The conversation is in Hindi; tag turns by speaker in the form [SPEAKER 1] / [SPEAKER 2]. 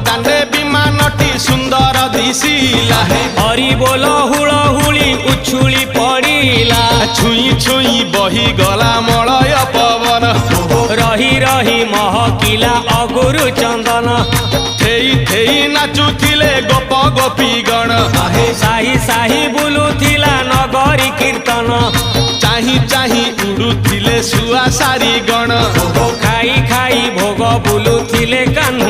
[SPEAKER 1] दांडे विमानटी सुंदर दिशिला
[SPEAKER 2] हरि बोल हुलहुली उछुली पड़िला
[SPEAKER 1] छुई छुई बही गला मलय पवन
[SPEAKER 2] रही रही महकिला अगुरु चंदन
[SPEAKER 1] थेई थेई नाचुथिले गोप गोपी गण
[SPEAKER 2] साही साही बुलुथिला नगरी कीर्तन
[SPEAKER 1] चाही चाही उड़ुथिले सुआ सारी गण
[SPEAKER 2] खाई खाई भोग बुलुथिले कान्हा